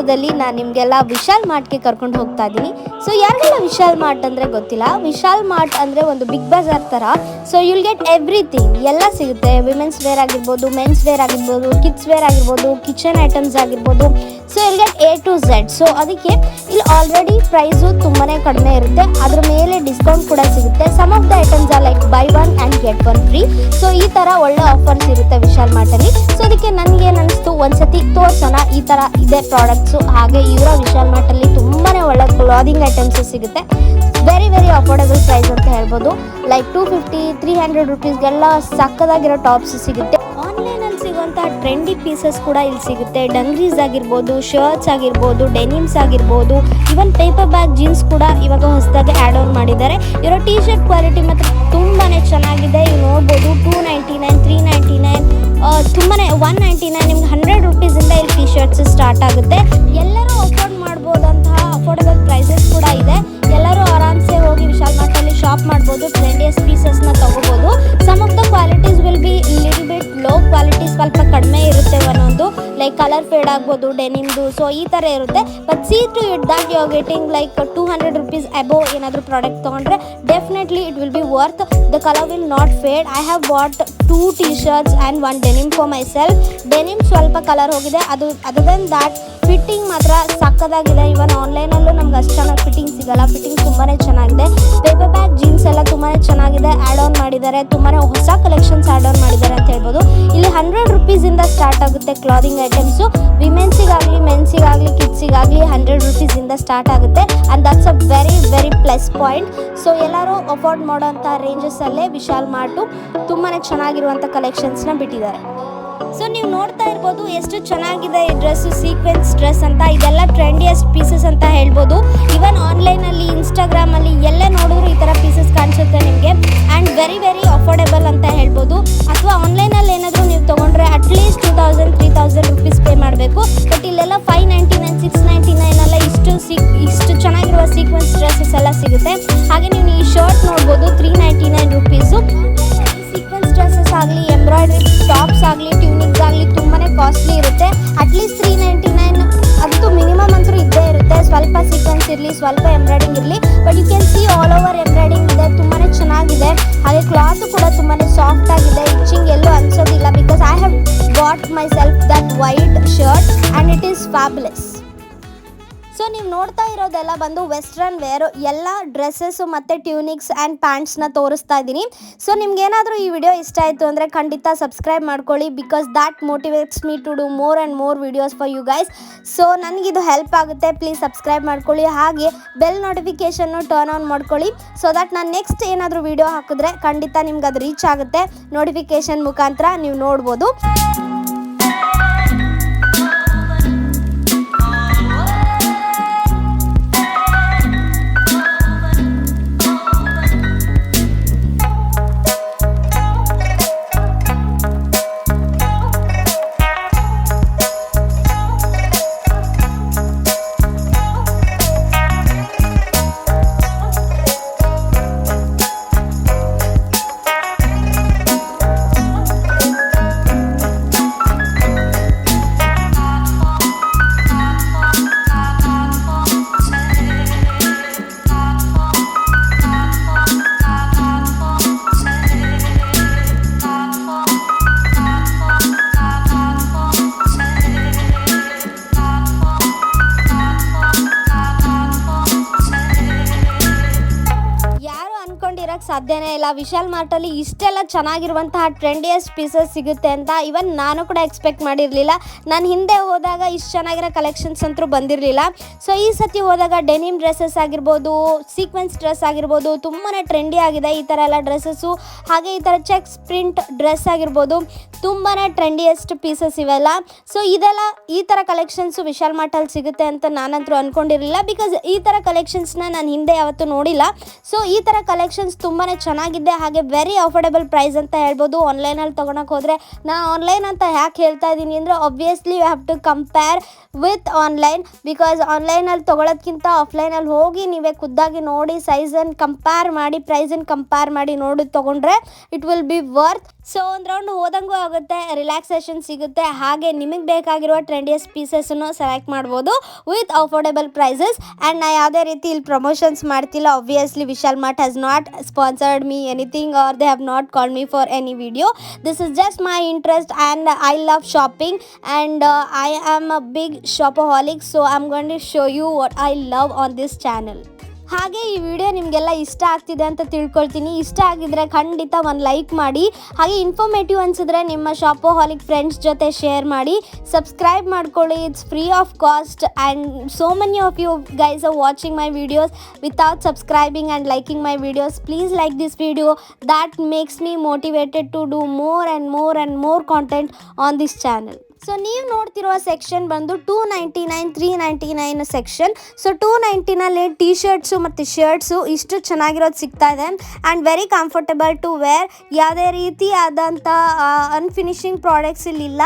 ವಿಡಿಯೋದಲ್ಲಿ ನಾನು ನಿಮಗೆಲ್ಲ ವಿಶಾಲ್ ಮಾರ್ಟ್ಗೆ ಕರ್ಕೊಂಡು ಹೋಗ್ತಾ ಇದ್ದೀನಿ. ಸೊ ಯಾರಿಗೆಲ್ಲ ವಿಶಾಲ್ ಮಾರ್ಟ್ ಅಂದರೆ ಗೊತ್ತಿಲ್ಲ, ವಿಶಾಲ್ ಮಾರ್ಟ್ ಅಂದರೆ ಒಂದು ಬಿಗ್ ಬಜಾರ್ ಥರ. ಸೊ ಯುಲ್ ಗೆಟ್ ಎವ್ರಿಥಿಂಗ್, ಎಲ್ಲ ಸಿಗುತ್ತೆ. ವಿಮೆನ್ಸ್ ವೇರ್ ಆಗಿರ್ಬೋದು, ಮೆನ್ಸ್ ವೇರ್ ಆಗಿರ್ಬೋದು, ಕಿಡ್ಸ್ ವೇರ್ ಆಗಿರ್ಬೋದು, ಕಿಚನ್ ಐಟಮ್ಸ್ ಆಗಿರ್ಬೋದು. So you'll get A to Z. So ಅದಕ್ಕೆ ಇಲ್ಲಿ ಆಲ್ರೆಡಿ ಪ್ರೈಸು ತುಂಬಾ ಕಡಿಮೆ ಇರುತ್ತೆ, ಅದ್ರ ಮೇಲೆ ಡಿಸ್ಕೌಂಟ್ ಕೂಡ ಸಿಗುತ್ತೆ. Some of the items are like buy one and get one free. So ಈ ಥರ ಒಳ್ಳೆ ಆಫರ್ಸ್ ಇರುತ್ತೆ ವಿಶಾಲ್ ಮಾರ್ಟಲ್ಲಿ. ಸೊ ಅದಕ್ಕೆ ನನಗೇನು ಅನಿಸ್ತು, ಒಂದ್ಸತಿ ತೋರ್ಸೋಣ ಈ ಥರ ಇದೆ ಪ್ರಾಡಕ್ಟ್ಸು. ಹಾಗೆ ಇವರ ವಿಶಾಲ್ ಮಾರ್ಟಲ್ಲಿ ತುಂಬಾ ಒಳ್ಳೆ ಕ್ಲಾದಿಂಗ್ ಐಟಮ್ಸ್ ಸಿಗುತ್ತೆ. ವೆರಿ ಅಫೋರ್ಡೆಬಲ್ ಪ್ರೈಸ್ ಅಂತ ಹೇಳ್ಬೋದು. ಲೈಕ್ 250-300 ರುಪೀಸ್ಗೆಲ್ಲ ಸಕ್ಕದಾಗಿರೋ ಟಾಪ್ಸ್ ಸಿಗುತ್ತೆ. ಆನ್ಲೈನಲ್ಲಿ ಸಿಗುವಂಥ ಟ್ರೆಂಡಿ ಪೀಸಸ್ ಕೂಡ ಇಲ್ಲಿ ಸಿಗುತ್ತೆ. ಡಂಗ್ರೀಸ್ ಆಗಿರ್ಬೋದು, ಶರ್ಟ್ಸ್ ಆಗಿರ್ಬೋದು, ಡೆನಿಮ್ಸ್ ಆಗಿರ್ಬೋದು, ಈವನ್ ಪೇಪರ್ ಬ್ಯಾಗ್ ಜೀನ್ಸ್ ಕೂಡ ಇವಾಗ ಹೊಸದಾಗಿ ಆ್ಯಡ್ ಆನ್ ಮಾಡಿದ್ದಾರೆ. ಇರೋ ಟೀ ಶರ್ಟ್ ಕ್ವಾಲಿಟಿ ಮಾತ್ರ ತುಂಬಾ ಚೆನ್ನಾಗಿದೆ. ನೀವು ನೋಡ್ಬೋದು 299, 399, ತುಂಬಾ 199, ನಿಮ್ಗೆ 100 ರುಪೀಸಿಂದ ಇಲ್ಲಿ ಟೀ ಶರ್ಟ್ಸ್ ಸ್ಟಾರ್ಟ್ ಆಗುತ್ತೆ. ಎಲ್ಲರೂ ಅಫೋರ್ಡ್ ಮಾಡ್ಬೋದಂತಹ ಅಫೋರ್ಡೆಬಲ್ ಪ್ರೈಸಸ್ ಕೂಡ ಇದೆ. ಎಲ್ಲರೂ ಆರಾಮ್ಸೆ ಹೋಗಿ ವಿಶಾಲ್ ಮಾರ್ಟಲ್ಲಿ ಶಾಪ್ ಮಾಡ್ಬೋದು, ಟ್ರೆಂಡಿಯಸ್ ಪೀಸಸ್ನ ತೊಗೋಬೋದು. Some of the qualities will be little bit low quality, ಸ್ವಲ್ಪ ಕಡಿಮೆ ಇರುತ್ತೆ ಒಂದೊಂದು, ಲೈಕ್ ಕಲರ್ ಫೇಡ್ ಆಗ್ಬೋದು ಡೆನಿಮ್ದು. ಸೊ ಈ ಥರ ಇರುತ್ತೆ. But see to it that you are getting like 200 rupees above ಏನಾದರೂ ಪ್ರಾಡಕ್ಟ್ ತೊಗೊಂಡ್ರೆ definitely it will be worth. The colour will not fade. I have bought 2 T shirts and 1 denim for myself. Denim ಸ್ವಲ್ಪ colour ಹೋಗಿದೆ, ಅದು other then that fitting ಮಾತ್ರ ಸಕ್ಕದಾಗಿದೆ. ಇವನ್ ಆನ್ಲೈನಲ್ಲೂ ನಮ್ಗೆ ಅಷ್ಟು ಚೆನ್ನಾಗಿ fitting ಸಿಗಲ್ಲ. ಫಿಟ್ಟಿಂಗ್ ತುಂಬಾ ಚೆನ್ನಾಗಿದೆ. ಪೇಪರ್ ಬ್ಯಾಗ್ ಜೀನ್ಸ್ ಎಲ್ಲ ತುಂಬಾ ಚೆನ್ನಾಗಿದೆ, ಆ್ಯಡ್ ಆನ್ ಮಾಡಿದ್ದಾರೆ. ತುಂಬಾ ಹೊಸ ಕಲೆಕ್ಷನ್ಸ್ ಆ್ಯಡ್ ಆನ್ ಮಾಡಿದ್ದಾರೆ ಅಂತ ಹೇಳ್ಬೋದು. ಇಲ್ಲಿ 100 ರುಪೀಸಿಂದ ಸ್ಟಾರ್ಟ್ ಆಗುತ್ತೆ ಕ್ಲಾದಿಂಗ್ ಐಟಮ್ಸು. ವಿಮೆನ್ಸಿಗಾಗಲಿ, ಮೆನ್ಸಿಗಾಗಲಿ, ಕಿಡ್ಸಿಗಾಗಲಿ 100 ರುಪೀಸಿಂದ ಸ್ಟಾರ್ಟ್ ಆಗುತ್ತೆ. And that's a very plus point. So ಎಲ್ಲರೂ ಅಫೋರ್ಡ್ ಮಾಡೋಂಥ ರೇಂಜಸ್ಸಲ್ಲೇ ವಿಶಾಲ್ ಮಾರ್ಟು ತುಂಬಾ ಚೆನ್ನಾಗಿರುವಂಥ ಕಲೆಕ್ಷನ್ಸ್ನ ಬಿಟ್ಟಿದ್ದಾರೆ. ಸೊ ನೀವು ನೋಡ್ತಾ ಇರ್ಬೋದು ಎಷ್ಟು ಚೆನ್ನಾಗಿದೆ ಈ ಡ್ರೆಸ್ಸು, ಸೀಕ್ವೆನ್ಸ್ ಡ್ರೆಸ್ ಅಂತ. ಇದೆಲ್ಲ ಟ್ರೆಂಡಿಯಸ್ಟ್ ಪೀಸಸ್ ಅಂತ ಹೇಳ್ಬೋದು. ಈವನ್ ಆನ್ಲೈನಲ್ಲಿ, ಇನ್ಸ್ಟಾಗ್ರಾಮಲ್ಲಿ ಎಲ್ಲ ನೋಡಿದ್ರು ಈ ಥರ ಪೀಸಸ್ ಕಾಣಿಸುತ್ತೆ ನಿಮಗೆ. ಆ್ಯಂಡ್ ವೆರಿ ಅಫೋರ್ಡೆಬಲ್ ಅಂತ ಹೇಳ್ಬೋದು. ಅಥವಾ ಆನ್ಲೈನಲ್ಲಿ ಏನಾದರೂ ನೀವು ತೊಗೊಂಡ್ರೆ ಅಟ್ಲೀಸ್ಟ್ 2000-3000 ರುಪೀಸ್ ಪೇ ಮಾಡಬೇಕು. ಬಟ್ ಇಲ್ಲೆಲ್ಲ 599, 699 ಎಲ್ಲ ಇಷ್ಟು ಚೆನ್ನಾಗಿರುವ ಸೀಕ್ವೆನ್ಸ್ ಡ್ರೆಸ್ಸಸ್ ಎಲ್ಲ ಸಿಗುತ್ತೆ. ಹಾಗೆ ನೀವು ಈ ಶರ್ಟ್ ನೋಡ್ಬೋದು 399 ರುಪೀಸು. ಸೀಕ್ವೆನ್ಸ್ ಡ್ರೆಸ್ಸಸ್ ಆಗಲಿ, ಎಂಬ್ರಾಯ್ಡ್ರಿ ಟಾಪ್ಸ್ ಆಗಲಿ, ಟ್ಯೂನಿಕ್ಸ್ ಆಗಲಿ ತುಂಬಾ ಕಾಸ್ಟ್ಲಿ ಇರುತ್ತೆ. ಅಟ್ಲೀಸ್ಟ್ 399 ಅದು ಮಿನಿಮಮ್ ಅಂತೂ ಇದ್ದೇ ಇರುತ್ತೆ. ಸ್ವಲ್ಪ ಸೀಕ್ವೆನ್ಸ್ ಇರಲಿ, ಸ್ವಲ್ಪ ಎಂಬ್ರಾಯ್ಡಿಂಗ್ ಇರಲಿ. But you can see all over embroidering ಇದೆ, ತುಂಬಾ ಚೆನ್ನಾಗಿದೆ. ಹಾಗೆ ಕ್ಲಾತ್ ಕೂಡ ತುಂಬಾ ಸಾಫ್ಟ್ ಆಗಿದೆ, ಇಚ್ಚಿಂಗ್ ಎಲ್ಲೂ ಅನ್ಸೋದಿಲ್ಲ. Because I have bought myself that white shirt and it is fabulous. So ನೀವು ನೋಡ್ತಾ ಇರೋದೆಲ್ಲ ಬಂದು ವೆಸ್ಟ್ರನ್ ವೇರ್ ಎಲ್ಲ ಡ್ರೆಸ್ಸಸ್ಸು ಮತ್ತು ಟ್ಯೂನಿಕ್ಸ್ ಆ್ಯಂಡ್ ಪ್ಯಾಂಟ್ಸ್ನ ತೋರಿಸ್ತಾ ಇದ್ದೀನಿ. ಸೊ ನಿಮ್ಗೇನಾದರೂ ಈ ವಿಡಿಯೋ ಇಷ್ಟ ಆಯಿತು ಅಂದರೆ ಖಂಡಿತ ಸಬ್ಸ್ಕ್ರೈಬ್ ಮಾಡ್ಕೊಳ್ಳಿ. Because that motivates me to do more and more videos for you guys. So ನನಗಿದು ಹೆಲ್ಪ್ ಆಗುತ್ತೆ. ಪ್ಲೀಸ್ ಸಬ್ಸ್ಕ್ರೈಬ್ ಮಾಡ್ಕೊಳ್ಳಿ. ಹಾಗೆ ಬೆಲ್ ನೋಟಿಫಿಕೇಷನ್ನು ಟರ್ನ್ ಆನ್ ಮಾಡ್ಕೊಳ್ಳಿ. ಸೊ ದಟ್ ನಾನು ನೆಕ್ಸ್ಟ್ ಏನಾದರೂ ವಿಡಿಯೋ ಹಾಕಿದ್ರೆ ಖಂಡಿತ ನಿಮ್ಗೆ ಅದು ರೀಚ್ ಆಗುತ್ತೆ. ನೋಟಿಫಿಕೇಷನ್ ಮುಖಾಂತರ ನೀವು ನೋಡ್ಬೋದು. ಸಾಧ್ಯನೇ ಇಲ್ಲ ವಿಶಾಲ್ ಮಾರ್ಟಲ್ಲಿ ಇಷ್ಟೆಲ್ಲ ಚೆನ್ನಾಗಿರುವಂತಹ ಟ್ರೆಂಡಿಯಸ್ಟ್ ಪೀಸಸ್ ಸಿಗುತ್ತೆ ಅಂತ ಇವನ್ ನಾನು ಕೂಡ ಎಕ್ಸ್ಪೆಕ್ಟ್ ಮಾಡಿರಲಿಲ್ಲ. ನಾನು ಹಿಂದೆ ಹೋದಾಗ ಇಷ್ಟು ಚೆನ್ನಾಗಿರೋ ಕಲೆಕ್ಷನ್ಸ್ ಅಂತೂ ಬಂದಿರಲಿಲ್ಲ. ಸೊ ಈ ಸತಿ ಹೋದಾಗ ಡೆನಿಮ್ ಡ್ರೆಸ್ಸಸ್ ಆಗಿರ್ಬೋದು, ಸೀಕ್ವೆನ್ಸ್ ಡ್ರೆಸ್ ಆಗಿರ್ಬೋದು ತುಂಬಾ ಟ್ರೆಂಡಿ ಆಗಿದೆ ಈ ಥರ ಎಲ್ಲ ಡ್ರೆಸ್ಸಸ್ಸು. ಹಾಗೆ ಈ ಥರ ಚೆಕ್ಸ್ ಪ್ರಿಂಟ್ ಡ್ರೆಸ್ ಆಗಿರ್ಬೋದು ತುಂಬಾ ಟ್ರೆಂಡಿಯಸ್ಟ್ ಪೀಸಸ್ ಇವೆಲ್ಲ. ಸೊ ಇದೆಲ್ಲ ಈ ಥರ ಕಲೆಕ್ಷನ್ಸು ವಿಶಾಲ್ ಮಾರ್ಟಲ್ಲಿ ಸಿಗುತ್ತೆ ಅಂತ ನಾನಂತೂ ಅಂದ್ಕೊಂಡಿರಲಿಲ್ಲ. ಬಿಕಾಸ್ ಈ ಥರ ಕಲೆಕ್ಷನ್ಸ್ನ ನಾನು ಹಿಂದೆ ಯಾವತ್ತೂ ನೋಡಿಲ್ಲ. ಸೊ ಈ ಥರ ಕಲೆಕ್ಷನ್ಸ್ ತುಂಬಾ ಚೆನ್ನಾಗಿದೆ. ಹಾಗೆ ವೆರಿ ಅಫೋರ್ಡೆಬಲ್ ಪ್ರೈಸ್ ಅಂತ ಹೇಳ್ಬೋದು. ಆನ್ಲೈನಲ್ಲಿ ತೊಗೊಳಕ್ಕೆ ಹೋದರೆ, ನಾನು ಆನ್ಲೈನ್ ಅಂತ ಯಾಕೆ ಹೇಳ್ತಾ ಇದ್ದೀನಿ ಅಂದರೆ obviously you have to compare with online. Because ಆನ್ಲೈನಲ್ಲಿ ತೊಗೊಳೋದ್ಕಿಂತ ಆಫ್ಲೈನಲ್ಲಿ ಹೋಗಿ ನೀವೇ ಖುದ್ದಾಗಿ ನೋಡಿ ಸೈಜನ್ನು ಕಂಪೇರ್ ಮಾಡಿ, ಪ್ರೈಸನ್ನು ಕಂಪೇರ್ ಮಾಡಿ ನೋಡಿ ತೊಗೊಂಡ್ರೆ it will be worth. So ಒಂದು ರೌಂಡ್ ಹೋದಂಗೂ ಆಗುತ್ತೆ, ರಿಲ್ಯಾಕ್ಸೇಷನ್ ಸಿಗುತ್ತೆ, ಹಾಗೆ ನಿಮಗೆ ಬೇಕಾಗಿರುವ ಟ್ರೆಂಡಿಯಸ್ ಪೀಸಸ್ಸನ್ನು ಸೆಲೆಕ್ಟ್ ಮಾಡ್ಬೋದು ವಿತ್ ಅಫೋರ್ಡೆಬಲ್ ಪ್ರೈಸಸ್. ಆ್ಯಂಡ್ ನಾ ಯಾವುದೇ ರೀತಿ ಇಲ್ಲಿ ಪ್ರಮೋಷನ್ಸ್ ಮಾಡ್ತಿಲ್ಲ. Obviously Vishal Mart has not sponsored me anything or they have not called me for any video. This is just my interest and I love shopping and I am a big shopaholic. So I am going to show you what I love on this channel. ಹಾಗೆ ಈ video ನಿಮಗೆಲ್ಲ ಇಷ್ಟ ಆಗ್ತಿದೆ ಅಂತ ತಿಳ್ಕೊಳ್ತೀನಿ. ಇಷ್ಟ ಆಗಿದ್ರೆ ಖಂಡಿತ ಒಂದು ಲೈಕ್ ಮಾಡಿ. ಹಾಗೆ ಇನ್ಫಾರ್ಮೇಟಿವ್ ಅನಿಸಿದ್ರೆ ನಿಮ್ಮ ಶಾಪೋಹಾಲಿಕ್ ಫ್ರೆಂಡ್ಸ್ ಜೊತೆ ಶೇರ್ ಮಾಡಿ. ಸಬ್ಸ್ಕ್ರೈಬ್ ಮಾಡ್ಕೊಳ್ಳಿ, it's free of cost. And so many of you guys are watching my videos without subscribing and liking my videos. Please like this video. That makes me motivated to do more and more and more content on this channel. So ನೀವು ನೋಡ್ತಿರುವ section ಬಂದು 299 399 section. So 290ನಲ್ಲಿ T shirts ಮತ್ತು shirts ಇಷ್ಟು ಚೆನ್ನಾಗಿರೋದು ಸಿಗ್ತಾ ಇದೆ and very comfortable to wear. ಯಾವುದೇ ರೀತಿ ಆದಂಥ ಅನ್ಫಿನಿಶಿಂಗ್ ಪ್ರಾಡಕ್ಟ್ಸ್ ಇಲ್ಲಿಲ್ಲ.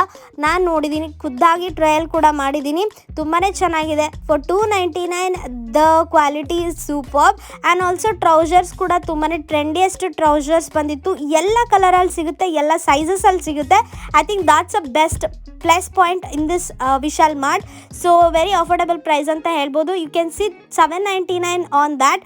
ನಾನು ನೋಡಿದ್ದೀನಿ, ಖುದ್ದಾಗಿ ಟ್ರಯಲ್ ಕೂಡ ಮಾಡಿದ್ದೀನಿ, ತುಂಬಾ ಚೆನ್ನಾಗಿದೆ. For 299 the quality is superb. And also trousers ಕೂಡ ತುಂಬಾ ಟ್ರೆಂಡಿಯೆಸ್ಟ್ ಟ್ರೌಸರ್ಸ್ ಬಂದಿತ್ತು. ಎಲ್ಲ ಕಲರಲ್ಲಿ ಸಿಗುತ್ತೆ, ಎಲ್ಲ ಸೈಜಸಲ್ಲಿ ಸಿಗುತ್ತೆ. I think that's a best plus point in this Vishal mart. So very affordable price ಅಂತ ಹೇಳ್ಬೋದು. You can see 799 on that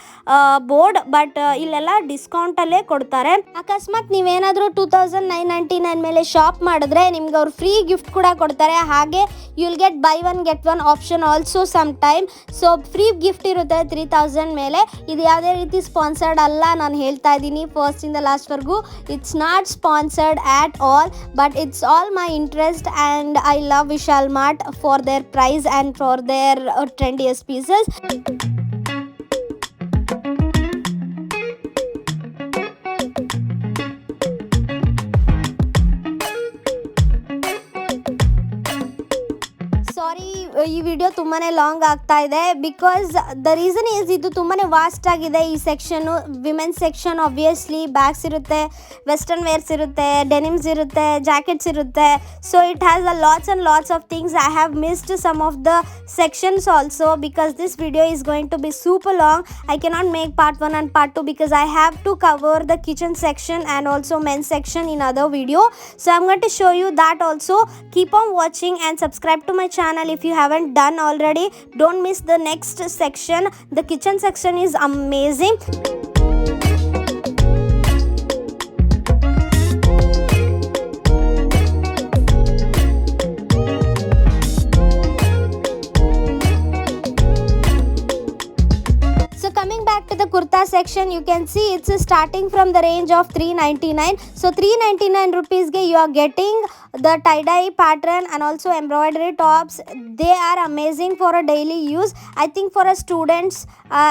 board, but ಇಲ್ಲೆಲ್ಲ ಡಿಸ್ಕೌಂಟಲ್ಲೇ ಕೊಡ್ತಾರೆ. ಅಕಸ್ಮಾತ್ ನೀವೇನಾದರೂ 2999 ಮೇಲೆ ಶಾಪ್ ಮಾಡಿದ್ರೆ ನಿಮ್ಗೆ ಅವ್ರು ಫ್ರೀ ಗಿಫ್ಟ್ ಕೂಡ ಕೊಡ್ತಾರೆ. ಹಾಗೆ you will get buy one get one option also some time. So free gift ಇರುತ್ತೆ 3000 ಮೇಲೆ. ಇದು ಯಾವುದೇ ರೀತಿ ಸ್ಪಾನ್ಸರ್ಡ್ ಅಲ್ಲ, ನಾನು ಹೇಳ್ತಾ ಇದ್ದೀನಿ ಫಸ್ಟಿಂದ ಲಾಸ್ಟ್ವರೆಗೂ. It's not sponsored at all, but it's all my interest and I love Vishal Mart for their price and for their trendiest pieces. ಸಾರಿ, ಈ ವಿಡಿಯೋ ತುಂಬಾ ಲಾಂಗ್ ಆಗ್ತಾ ಇದೆ ಬಿಕಾಸ್ ದ ರೀಸನ್ ಈಸ್ ಇದು ತುಂಬಾ ವಾಸ್ಟ್ ಆಗಿದೆ ಈ section. Women's section obviously bags ಇರುತ್ತೆ, western wears ಇರುತ್ತೆ, ಡೆನಿಮ್ಸ್ ಇರುತ್ತೆ, ಜಾಕೆಟ್ಸ್ ಇರುತ್ತೆ. So it has a lots and lots of things. I have missed some of the sections also because this video is going to be super long. I cannot make part 1 and part 2 because I have to cover the kitchen section and also men's section in other video. So I'm going to show you that also. Keep on watching and subscribe to my channel if you haven't done already. Don't miss the next section. The kitchen section is amazing. To the kurta section, you can see it's starting from the range of 399. So 399 rupees ge you are getting the tie-dye pattern and also embroidery tops. They are amazing for a daily use. I think for a students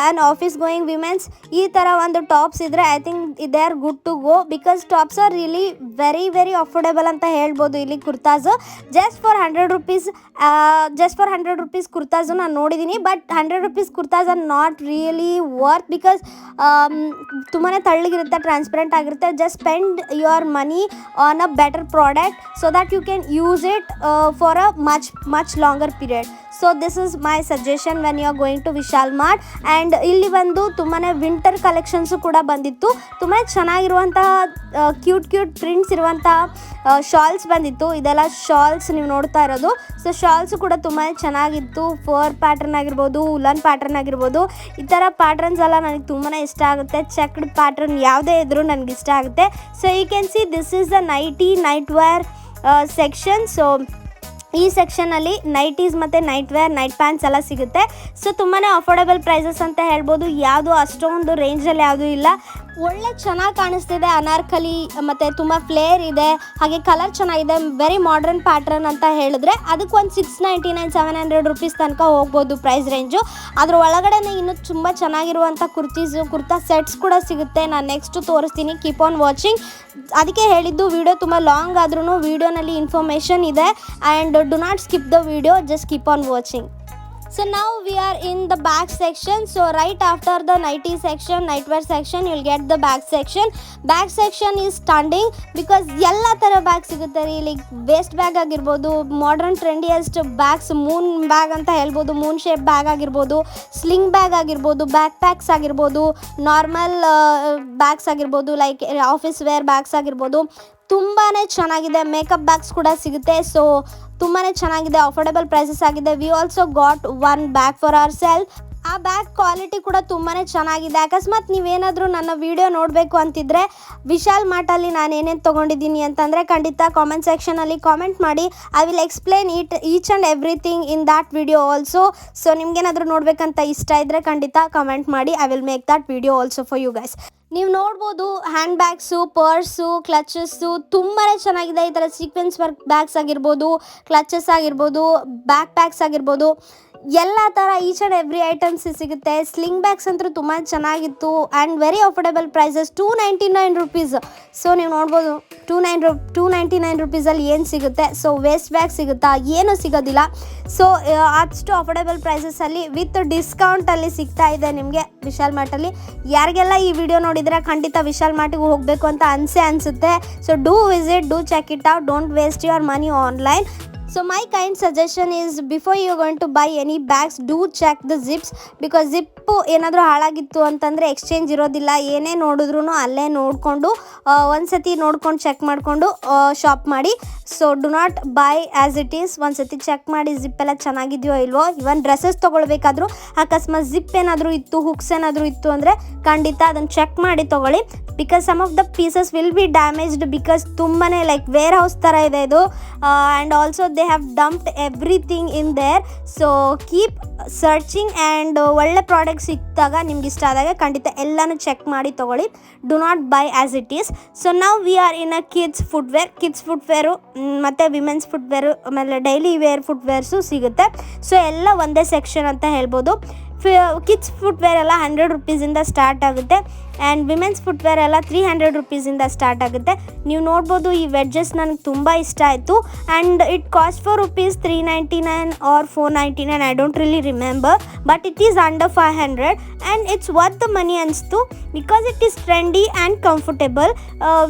and office going women's ee tara ಒಂದು tops ಇದ್ರೆ I think they are good to go because tops are really very very affordable ಅಂತ ಹೇಳ್ಬೋದು. ಇಲ್ಲಿ kurtas just for 100 rupees kurtas ನಾನು ನೋಡಿದ್ದೀನಿ. But 100 rupees kurtas are not really worth because ತುಂಬಾ ತಳ್ಳಗಿರುತ್ತೆ, transparent ಆಗಿರುತ್ತೆ. Just spend your money on a better product so that you can use it for a much longer period. So this is my suggestion when you are going to Vishal Mart. And ಇಲ್ಲಿ ಬಂದು ತುಂಬಾ winter collections ಕೂಡ ಬಂದಿತ್ತು. ತುಂಬಾ ಚೆನ್ನಾಗಿರುವಂಥ cute prints ಇರುವಂಥ shawls ಬಂದಿತ್ತು. ಇದೆಲ್ಲ ಶಾಲ್ಸ್ ನೀವು ನೋಡ್ತಾ ಇರೋದು. ಸೊ ಶಾಲ್ಸು ಕೂಡ ತುಂಬಾ ಚೆನ್ನಾಗಿತ್ತು. ಫರ್ ಪ್ಯಾಟ್ರನ್ ಆಗಿರ್ಬೋದು, ಉಲನ್ ಪ್ಯಾಟ್ರನ್ ಆಗಿರ್ಬೋದು. ಈ ಥರ ಪ್ಯಾಟ್ರನ್ಸ್ ಎಲ್ಲ ನನಗೆ ತುಂಬಾ ಇಷ್ಟ ಆಗುತ್ತೆ. ಚೆಕ್ಡ್ ಪ್ಯಾಟ್ರನ್ ಯಾವುದೇ ಇದ್ರೂ ನನಗೆ ಇಷ್ಟ ಆಗುತ್ತೆ. So you can see this is the night wear section. So ಈ ಸೆಕ್ಷನಲ್ಲಿ ನೈಟೀಸ್ ಮತ್ತು ನೈಟ್ ವೇರ್, ನೈಟ್ ಪ್ಯಾಂಟ್ಸ್ ಎಲ್ಲ ಸಿಗುತ್ತೆ. ಸೊ ತುಂಬಾ ಅಫೋರ್ಡೆಬಲ್ ಪ್ರೈಸಸ್ ಅಂತ ಹೇಳ್ಬೋದು. ಯಾವುದು ಅಷ್ಟೊಂದು ರೇಂಜಲ್ಲಿ ಯಾವುದೂ ಇಲ್ಲ. ಒಳ್ಳೆ ಚೆನ್ನಾಗಿ ಕಾಣಿಸ್ತಿದೆ. ಅನಾರ್ಕಲಿ ಮತ್ತು ತುಂಬ ಫ್ಲೇರ್ ಇದೆ, ಹಾಗೆ ಕಲರ್ ಚೆನ್ನಾಗಿದೆ. ವೆರಿ ಮಾಡ್ರನ್ ಪ್ಯಾಟ್ರನ್ ಅಂತ ಹೇಳಿದ್ರೆ ಅದಕ್ಕೆ ಒಂದು 699 700 rupees ತನಕ ಹೋಗ್ಬೋದು ಪ್ರೈಸ್ ರೇಂಜು. ಅದ್ರ ಒಳಗಡೆ ಇನ್ನೂ ತುಂಬ ಚೆನ್ನಾಗಿರುವಂಥ ಕುರ್ತಾ ಸೆಟ್ಸ್ ಕೂಡ ಸಿಗುತ್ತೆ. ನಾನು ನೆಕ್ಸ್ಟ್ ತೋರಿಸ್ತೀನಿ. Keep on watching. ಅದಕ್ಕೆ ಹೇಳಿದ್ದು ವಿಡಿಯೋ ತುಂಬ ಲಾಂಗ್ ಆದ್ರೂ ವಿಡಿಯೋನಲ್ಲಿ ಇನ್ಫಾರ್ಮೇಷನ್ ಇದೆ. And do not skip the video, just keep on watching. So now we are in the bag section. So right after the nighty section, nightwear section, you'll get the bag section. Bag section is stunning because ಎಲ್ಲ ಥರ bag ಸಿಗುತ್ತೆ ರೀ. Like waste bag ಆಗಿರ್ಬೋದು, modern ಟ್ರೆಂಡಿಯೆಸ್ಟ್ bags, Moon bag ಅಂತ ಹೇಳ್ಬೋದು, Moon shape bag ಆಗಿರ್ಬೋದು, sling bag ಆಗಿರ್ಬೋದು, back packs ಆಗಿರ್ಬೋದು, ನಾರ್ಮಲ್ ಬ್ಯಾಗ್ಸ್ ಆಗಿರ್ಬೋದು, ಲೈಕ್ ಆಫೀಸ್ ವೇರ್ ಬ್ಯಾಗ್ಸ್ ಆಗಿರ್ಬೋದು. ತುಂಬಾ ಚೆನ್ನಾಗಿದೆ. ಮೇಕಪ್ ಬ್ಯಾಗ್ಸ್ ಕೂಡ ಸಿಗುತ್ತೆ. ಸೊ ತುಂಬಾ ಚೆನ್ನಾಗಿದೆ, ಅಫೋರ್ಡೆಬಲ್ ಪ್ರೈಸಸ್ ಆಗಿದೆ. We also got one bag for our self. ಆ ಬ್ಯಾಗ್ ಕ್ವಾಲಿಟಿ ಕೂಡ ತುಂಬಾ ಚೆನ್ನಾಗಿದೆ. ಅಕಸ್ಮಾತ್ ನೀವೇನಾದರೂ ನನ್ನ ವಿಡಿಯೋ ನೋಡಬೇಕು ಅಂತಿದ್ರೆ ವಿಶಾಲ್ ಮಾರ್ಟಲ್ಲಿ ನಾನು ಏನೇನು ತೊಗೊಂಡಿದ್ದೀನಿ ಅಂತಂದರೆ ಖಂಡಿತ ಕಾಮೆಂಟ್ ಸೆಕ್ಷನಲ್ಲಿ ಕಾಮೆಂಟ್ ಮಾಡಿ. I will explain each and everything in that video also. So ನಿಮ್ಗೇನಾದರೂ ನೋಡಬೇಕಂತ ಇಷ್ಟ ಇದ್ದರೆ ಖಂಡಿತ ಕಮೆಂಟ್ ಮಾಡಿ. I will make that video also for you guys. ನೀವು ನೋಡ್ಬೋದು ಹ್ಯಾಂಡ್ ಬ್ಯಾಗ್ಸು, ಪರ್ಸು, ಕ್ಲಚಸ್ಸು ತುಂಬಾ ಚೆನ್ನಾಗಿದೆ. ಈ ಥರ ಸೀಕ್ವೆನ್ಸ್ ವರ್ಕ್ ಬ್ಯಾಗ್ಸ್ ಆಗಿರ್ಬೋದು, ಕ್ಲಚಸ್ ಆಗಿರ್ಬೋದು, ಬ್ಯಾಕ್ ಪ್ಯಾಕ್ಸ್ ಆಗಿರ್ಬೋದು, ಎಲ್ಲ ಥರ ಈಚ್ ಆ್ಯಂಡ್ ಎವ್ರಿ ಐಟಮ್ಸ್ ಸಿಗುತ್ತೆ. ಸ್ಲಿಂಗ್ ಬ್ಯಾಗ್ಸ್ ಅಂತೂ ತುಂಬ ಚೆನ್ನಾಗಿತ್ತು and very affordable prices, 299 rupees. So ನೀವು ನೋಡ್ಬೋದು 299 ರುಪೀಸಲ್ಲಿ ಏನು ಸಿಗುತ್ತೆ. ಸೊ ವೇಸ್ಟ್ ಬ್ಯಾಗ್ ಸಿಗುತ್ತಾ? ಏನೂ ಸಿಗೋದಿಲ್ಲ. ಸೊ ಅಷ್ಟು ಅಫೋರ್ಡೆಬಲ್ ಪ್ರೈಸಸಲ್ಲಿ ವಿತ್ ಡಿಸ್ಕೌಂಟಲ್ಲಿ ಸಿಗ್ತಾ ಇದೆ ನಿಮಗೆ ವಿಶಾಲ್ ಮಾರ್ಟಲ್ಲಿ. ಯಾರಿಗೆಲ್ಲ ಈ ವಿಡಿಯೋ ನೋಡಿದರೆ ಖಂಡಿತ ವಿಶಾಲ್ ಮಾರ್ಟಿಗೆ ಹೋಗಬೇಕು ಅಂತ ಅನಿಸುತ್ತೆ. So do visit, do check it out, don't waste your money online. So my kind suggestion is, before you're going to buy any bags, do check the zips, because zip ಏನಾದರೂ ಹಾಳಾಗಿತ್ತು ಅಂತಂದರೆ exchange ಇರೋದಿಲ್ಲ. ಏನೇ ನೋಡಿದ್ರೂ ಅಲ್ಲೇ ನೋಡಿಕೊಂಡು ಒಂದು ಸತಿ ನೋಡ್ಕೊಂಡು ಚೆಕ್ ಮಾಡಿಕೊಂಡು ಶಾಪ್ ಮಾಡಿ. So do not buy as it is. ಒಂದು ಸತಿ ಚೆಕ್ ಮಾಡಿ ಜಿಪ್ ಎಲ್ಲ ಚೆನ್ನಾಗಿದೆಯೋ ಇಲ್ವೋ. ಇವನ್ ಡ್ರೆಸ್ಸಸ್ ತೊಗೊಳ್ಬೇಕಾದ್ರೂ ಅಕಸ್ಮಾತ್ ಜಿಪ್ ಏನಾದರೂ ಇತ್ತು, ಹುಕ್ಸ್ ಏನಾದರೂ ಇತ್ತು ಅಂದರೆ ಖಂಡಿತ ಅದನ್ನು ಚೆಕ್ ಮಾಡಿ ತೊಗೊಳ್ಳಿ. Because some of the pieces will be damaged, because ತುಂಬಾ ಲೈಕ್ ವೇರ್ ಹೌಸ್ ಥರ ಇದೆ ಇದು. And also they have dumped everything in there. So keep searching and ಒಳ್ಳೆ ಪ್ರಾಡಕ್ಟ್ ಸಿಕ್ಕಿದಾಗ ನಿಮ್ಗೆ ಇಷ್ಟ ಆದಾಗ ಖಂಡಿತ ಎಲ್ಲನೂ ಚೆಕ್ ಮಾಡಿ ತೊಗೊಳ್ಳಿ. Do not buy as it is. So ನಾವು we are in a kids footwear ಮತ್ತು ವಿಮೆನ್ಸ್ ಫುಟ್ವೇರು, ಆಮೇಲೆ ಡೈಲಿ ವೇರ್ ಫುಟ್ವೇರ್ಸು ಸಿಗುತ್ತೆ. ಸೊ ಎಲ್ಲ ಒಂದೇ ಸೆಕ್ಷನ್ ಅಂತ ಹೇಳ್ಬೋದು. ಕಿಡ್ಸ್ ಫುಟ್ವೇರ್ ಎಲ್ಲ 100 ರುಪೀಸಿಂದ ಸ್ಟಾರ್ಟ್ ಆಗುತ್ತೆ ಆ್ಯಂಡ್ ವಿಮೆನ್ಸ್ ಫುಟ್ವೇರ್ ಎಲ್ಲ 300 ರುಪೀಸಿಂದ ಸ್ಟಾರ್ಟ್ ಆಗುತ್ತೆ. ನೀವು ನೋಡ್ಬೋದು ಈ ವೆಡ್ಜಸ್ ನನಗೆ ತುಂಬ ಇಷ್ಟ ಆಯಿತು and it cost for rupees 399 or 499, I don't really remember, but it is under 500 and it's worth the money ಅನಿಸ್ತು. Because it is trendy and comfortable.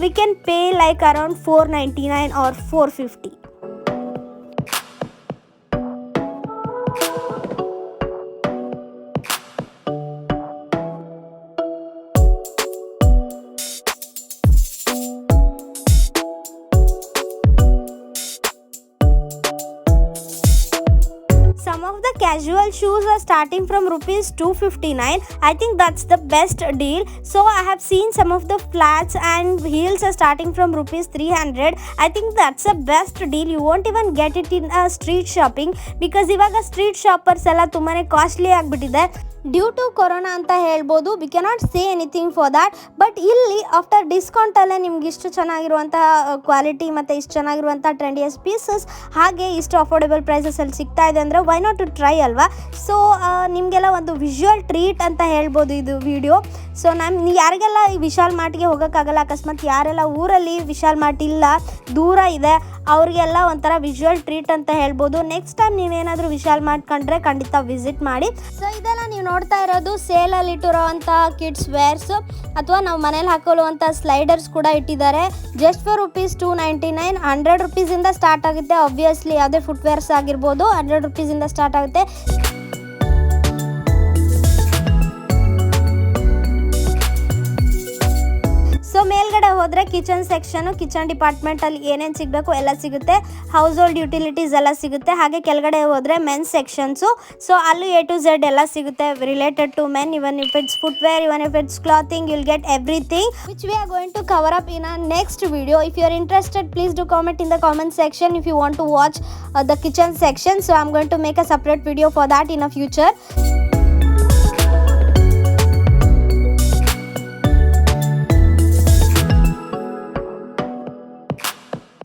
We can pay like around 499 or 450. Some of the casual shoes are starting from rupees 259. I think that's the best deal. So I have seen some of the flats and heels are starting from rupees 300. I think that's the best deal. You won't even get it in a street shopping, because ಇವಾಗ street shoppers ಎಲ್ಲ ತುಂಬಾ costly ಆಗಿಬಿಟ್ಟಿದೆ due to corona ಅಂತ ಹೇಳ್ಬೋದು. We cannot say anything for that. But ಇಲ್ಲಿ after ಡಿಸ್ಕೌಂಟಲ್ಲೇ ನಿಮ್ಗೆ ಇಷ್ಟು ಚೆನ್ನಾಗಿರುವಂಥ ಕ್ವಾಲಿಟಿ ಮತ್ತು ಇಷ್ಟು ಚೆನ್ನಾಗಿರುವಂಥ ಟ್ರೆಂಡಿಯಸ್ ಪೀಸಸ್ ಹಾಗೆ ಇಷ್ಟು ಅಫೋರ್ಡೆಬಲ್ ಪ್ರೈಸಸಲ್ಲಿ ಸಿಗ್ತಾ ಇದೆ ಅಂದರೆ ವೈ ನಾಟ್ ಟು ಟ್ರೈ ಅಲ್ವಾ. ಸೊ ನಿಮಗೆಲ್ಲ ಒಂದು ವಿಜುವಲ್ ಟ್ರೀಟ್ ಅಂತ ಹೇಳ್ಬೋದು ಇದು ವಿಡಿಯೋ. ಸೊ ಯಾರಿಗೆಲ್ಲ ಈ ವಿಶಾಲ್ ಮಾರ್ಟ್ಗೆ ಹೋಗೋಕ್ಕಾಗಲ್ಲ, ಅಕಸ್ಮಾತ್ ಯಾರೆಲ್ಲ ಊರಲ್ಲಿ ವಿಶಾಲ್ ಮಾರ್ಟ್ ಇಲ್ಲ, ದೂರ ಇದೆ, ಅವ್ರಿಗೆಲ್ಲ ಒಂಥರ ವಿಜುವಲ್ ಟ್ರೀಟ್ ಅಂತ ಹೇಳ್ಬೋದು. ನೆಕ್ಸ್ಟ್ ಟೈಮ್ ನೀವೇನಾದರೂ ವಿಶಾಲ್ ಮಾರ್ಟ್ ಕಂಡ್ರೆ ಖಂಡಿತ ವಿಸಿಟ್ ಮಾಡಿ. ಸೊ ಇದೆಲ್ಲ ನೀವು ನೋಡ್ತಾ ಇರೋದು ಸೇಲಲ್ಲಿ ಇಟ್ಟಿರೋವಂಥ ಕಿಡ್ಸ್ ವೇರ್ಸು ಅಥವಾ ನಾವು ಮನೇಲಿ ಹಾಕೊಳ್ಳುವಂಥ ಸ್ಲೈಡರ್ಸ್ ಕೂಡ ಇಟ್ಟಿದ್ದಾರೆ. Just for rupees 299. 100 ರುಪೀಸಿಂದ ಸ್ಟಾರ್ಟ್ ಆಗುತ್ತೆ. ಆಬ್ವಿಯಸ್ಲಿ ಯಾವುದೇ ಫುಟ್ವೇರ್ಸ್ ಆಗಿರ್ಬೋದು 100 ರುಪೀಸಿಂದ ಸ್ಟಾರ್ಟ್ ಆಗುತ್ತೆ. ಸೊ ಮೇಲ್ಗಡೆ ಹೋದರೆ ಕಿಚನ್ ಸೆಕ್ಷನು, ಕಿಚನ್ ಡಿಪಾರ್ಟ್ಮೆಂಟಲ್ಲಿ ಏನೇನು ಸಿಗಬೇಕು ಎಲ್ಲ ಸಿಗುತ್ತೆ. ಹೌಸ್ ಹೋಲ್ಡ್ ಯುಟಿಲಿಟೀಸ್ ಎಲ್ಲ ಸಿಗುತ್ತೆ. ಹಾಗೆ ಕೆಳಗಡೆ ಹೋದರೆ ಮೆನ್ಸ್ ಸೆಕ್ಷನ್ಸು. ಸೊ ಅಲ್ಲೂ A to Z ಎಲ್ಲ ಸಿಗುತ್ತೆ related to men. Even if it's footwear, even if it's clothing, you'll get everything which we are going to cover up in a next video. If you are interested, please do comment in the comment section if you want to watch the kitchen section. So I am going to make a separate video for that in a future.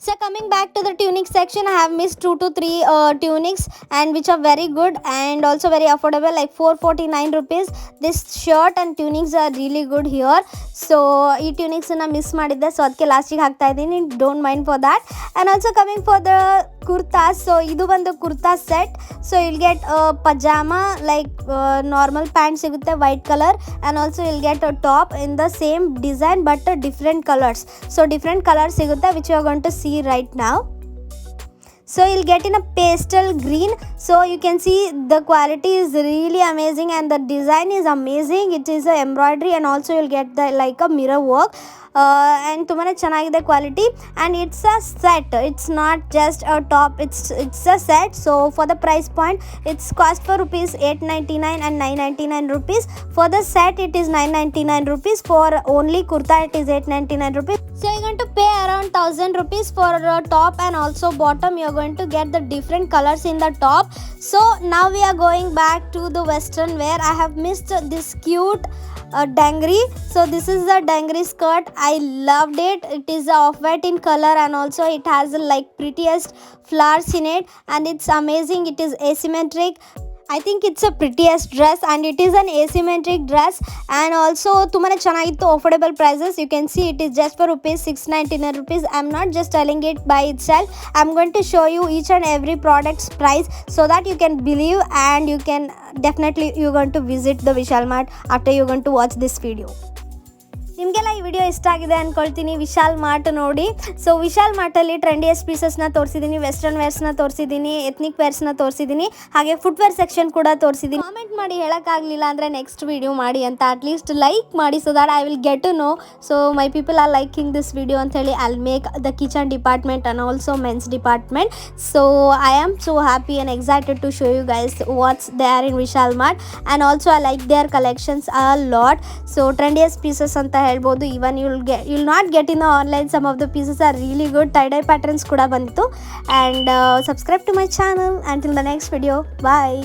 So coming back to the Tunics section, I have missed 2 to 3 tunics and which are very good and also very affordable, like 449 rupees. This shirt and tunics are really good here. So ee tunics na miss madidde, so adke last ಗೆ ಹಾಕ್ತಾ ಇದೀನಿ, don't mind for that. And also coming for the kurtas, so idu bandu kurta set. So you'll get a pajama like normal pant sigutte white color, and also you'll get a top in the same design but different colors. So different colors sigutte which you are going to see right now. So you'll get in a pastel green. So you can see the quality is really amazing and the design is amazing. It is a embroidery and also you'll get the like a mirror work. And ತುಂಬಾನೇ ಚೆನ್ನಾಗಿದೆ quality and it's a set, it's not just a top, it's a set. So for the price point, it's cost for rupees 899 and 999 rupees. For the set it is 999 rupees. For only kurta it is 899 rupees. So you're going to pay around 1000 rupees for top and also bottom. You're going to get the different colors in the top. So now we are going back to the western wear. I have missed this cute dangri. So this is the dangri skirt. I loved it. It is off-white in color and also it has like prettiest flowers in it and it's amazing. It is asymmetric. I think it's a prettiest dress and it is an asymmetric dress and also ತುಂಬಾನೇ ಚೆನ್ನಾಗಿತ್ತು. Affordable prices. You can see it is just for rupees 699 rupees. I'm not just telling it by itself. I'm going to show you each and every product's price so that you can believe and you can definitely you're going to visit the Vishal Mart after you're going to watch this video. ನಿಮಗೆಲ್ಲ ಈ video ಇಷ್ಟ ಆಗಿದೆ ಅಂದ್ಕೊಳ್ತೀನಿ. Vishal mart ನೋಡಿ. So Vishal ಮಾರ್ಟಲ್ಲಿ ಟ್ರೆಂಡಿಯಸ್ಟ್ ಪೀಸಸ್ನ ತೋರಿಸಿದ್ದೀನಿ, western ವೇರ್ಸ್ನ ತೋರಿಸಿದ್ದೀನಿ, ethnic ವೇರ್ಸ್ನ ತೋರಿಸಿದ್ದೀನಿ, ಹಾಗೆ ಫುಟ್ವೇರ್ ಸೆಕ್ಷನ್ ಕೂಡ ತೋರಿಸಿದ್ದೀನಿ. ಕಾಮೆಂಟ್ ಮಾಡಿ ಹೇಳೋಕ್ಕಾಗಲಿಲ್ಲ ಅಂದರೆ ನೆಕ್ಸ್ಟ್ ವಿಡಿಯೋ ಮಾಡಿ ಅಂತ ಅಟ್ಲೀಸ್ಟ್ ಲೈಕ್ ಮಾಡಿ so that I will get to know. So my people are liking this video ಅಂತೇಳಿ I will make the kitchen department and also men's department. So I am so happy and excited to show you guys what's they are in Vishal Mart and also I like their collections a lot. So trendiest pieces ಅಂತ ಹೇಳ್ಬೋದು. Even you'll not get in the online, some of the pieces are really good. tie-dye patterns ಕೂಡ ಬಂದಿತ್ತು. And subscribe to my channel. Until the next video, bye.